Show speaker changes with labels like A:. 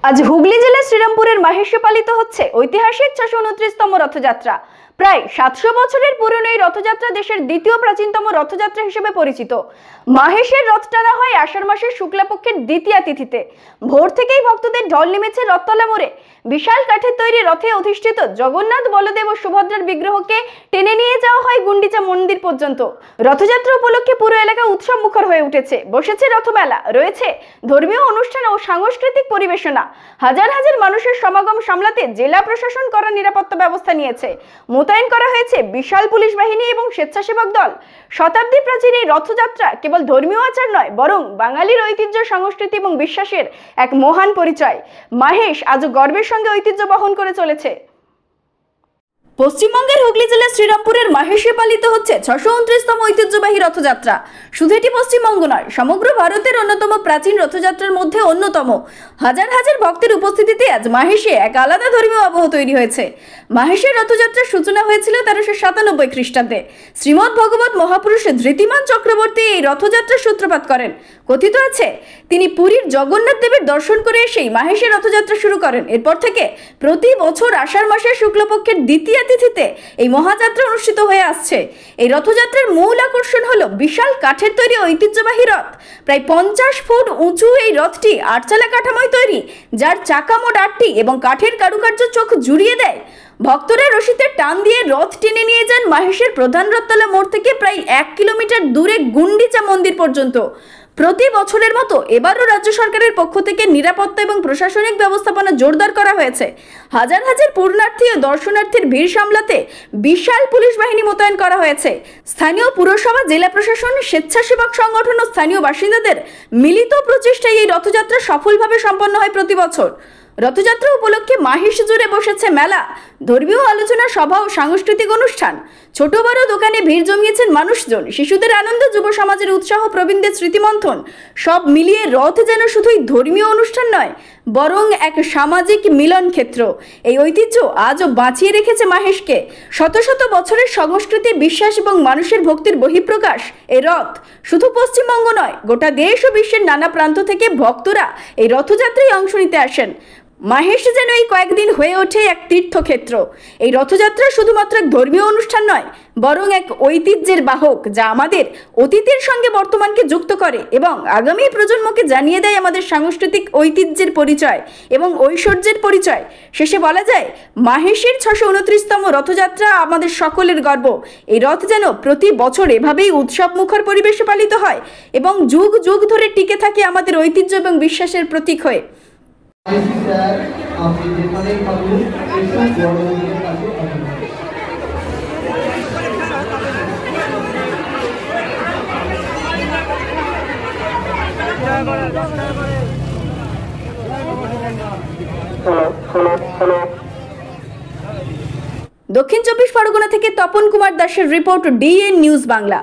A: আজ হুগলি জেলার শ্রীরামপুরের মাহেশে পালিত হচ্ছে ঐতিহাসিক 629তম রথযাত্রা। প্রায় 700 বছরের পুরনো এই রথযাত্রা দেশের দ্বিতীয় প্রাচীনতম রথযাত্রা হিসেবে পরিচিত। মাহেশের রথ টানা হয় আষাঢ় মাসের শুক্লাপক্ষের দ্বিতীয়া তিথিতে। ভোর থেকেই ভক্তদের ঢল নেমেছে রথতলা মোড়ে। বিশাল কাঠের তৈরি রথে অধিষ্ঠিত জগন্নাথ, বলদেব ও সুভদ্রার বিগ্রহকে টেনে নিয়ে যাওয়া হয় গুন্ডিচা মন্দির পর্যন্ত। রথযাত্রা উপলক্ষে পুরো এলাকা উৎসব মুখর হয়ে উঠেছে। বসেছে রথমেলা, রয়েছে ধর্মীয় অনুষ্ঠান ও সাংস্কৃতিক পরিবেশনা। হাজার হাজার মানুষের সমাগম সামলাতে জেলা প্রশাসন কড়া নিরাপত্তা ব্যবস্থা নিয়েছে। মোতায়েন করা হয়েছে বিশাল পুলিশ বাহিনী এবং স্বেচ্ছাসেবক দল। শতাব্দী প্রাচীন এই রথযাত্রা কেবল ধর্মীয় আচার নয়, বরং বাঙালির ঐতিহ্য, সংস্কৃতি এবং বিশ্বাসের এক মহান পরিচয়। মাহেশ আজও গর্বের সঙ্গে ঐতিহ্য বহন করে চলেছে। পশ্চিমবঙ্গের হুগলি জেলার শ্রীরামপুরের মাহেশে পালিত হচ্ছে 629তম ঐতিহ্যবাহী রথযাত্রা। শুধু এটি পশ্চিমবঙ্গ নয়, সমগ্র ভারতের অন্যতম প্রাচীন রথযাত্রার মধ্যে অন্যতম। হাজার হাজার ভক্তের উপস্থিতিতে আজ মাহেশে এক আলাদা ধর্মীয় আবহ তৈরি হয়েছে। মাহেশের রথযাত্রার সূচনা হয়েছিল 1397 খ্রিস্টাব্দে। শ্রীমদ্ ভগবত মহাপুরুষ ধৃতিমান চক্রবর্তী এই রথযাত্রার সূত্রপাত করেন। কথিত আছে, তিনি পুরীর জগন্নাথ দেবের দর্শন করে এসেই মাহেশের রথযাত্রা শুরু করেন। এরপর থেকে প্রতি বছর আষাঢ় মাসের শুক্লপক্ষের দ্বিতীয়া তিথিতে এই মহাযাত্রা অনুষ্ঠিত হয়ে আসছে। এই রথযাত্রার মূল আকর্ষণ হলো বিশাল কাঠের তৈরি ঐতিহ্যবাহী রথ। প্রায় 50 ফুট উঁচু এই রথটি আটচালা কাঠামোয় তৈরি, যার চাকা মোট 8টি এবং কাঠের কারুকার্য চোখ জুড়িয়ে দেয়। ভক্তরা রশিতে টান দিয়ে রথ টেনে নিয়ে যান মাহেশের প্রধান রথতলা মোড় থেকে প্রায় 1 কিলোমিটার দূরে গুন্ডিচা মন্দির পর্যন্ত। প্রতি বছরের মতো এবারও রাজ্য সরকারের পক্ষ থেকে নিরাপত্তা এবং প্রশাসনিক ব্যবস্থাপনা জোরদার করা হয়েছে। হাজার হাজার পূর্ণার্থী ও দর্শনার্থীর ভিড় সামলাতে বিশাল পুলিশ বাহিনী মোতায়েন করা হয়েছে। স্থানীয় পুরসভা, জেলা প্রশাসন, স্বেচ্ছাসেবক সংগঠন ও স্থানীয় বাসিন্দাদের মিলিত প্রচেষ্টায় এই রথযাত্রা সফলভাবে সম্পন্ন হয় প্রতি বছর। রথযাত্রা উপলক্ষে মাহেশ জুড়ে বসেছে মেলা, ধর্মীয় আলোচনা সভা ও সাংস্কৃতিক অনুষ্ঠান। ছোট বড় দোকানে ভিড় জমিয়েছেন মানুষজন। শিশুদের আনন্দ, যুব সমাজের উৎসাহ, প্রবীণদের স্মৃতিমন্থন, সব মিলিয়ে রথ যেন শুধুই ধর্মীয় অনুষ্ঠান নয়, বরং এক সামাজিক মিলন ক্ষেত্র। এই ঐতিহ্য আজও বাঁচিয়ে রেখেছে মাহেশকে। শত শত বছরের সংস্কৃতি, বিশ্বাস এবং মানুষের ভক্তির বহিঃপ্রকাশ। এই রথ শুধু পশ্চিমবঙ্গ নয়, গোটা দেশ ও বিশ্বের নানা প্রান্ত থেকে ভক্তরা এই রথযাত্রায় অংশ নিতে আসেন। মাহেশ যেন এই কয়েকদিন হয়ে ওঠে এক তীর্থক্ষেত্র। এই রথযাত্রা শুধুমাত্র এক ধর্মীয় অনুষ্ঠান নয়, বরং এক ঐতিহ্যের বাহক, যা আমাদের অতীতের সঙ্গে বর্তমানকে যুক্ত করে এবং আগামী প্রজন্মকে জানিয়ে দেয় আমাদের সাংস্কৃতিক ঐতিহ্যের পরিচয় এবং ঐশ্বর্যের পরিচয়। শেষে বলা যায়, মাহেশের 629তম রথযাত্রা আমাদের সকলের গর্ব। এই রথ যেন প্রতি বছর এভাবেই উৎসব মুখর পরিবেশে পালিত হয় এবং যুগ যুগ ধরে টিকে থাকে আমাদের ঐতিহ্য এবং বিশ্বাসের প্রতীক হয়ে। দক্ষিণ চব্বিশ পরগনা থেকে তপন কুমার দাসের রিপোর্ট, ডিএন নিউজ বাংলা।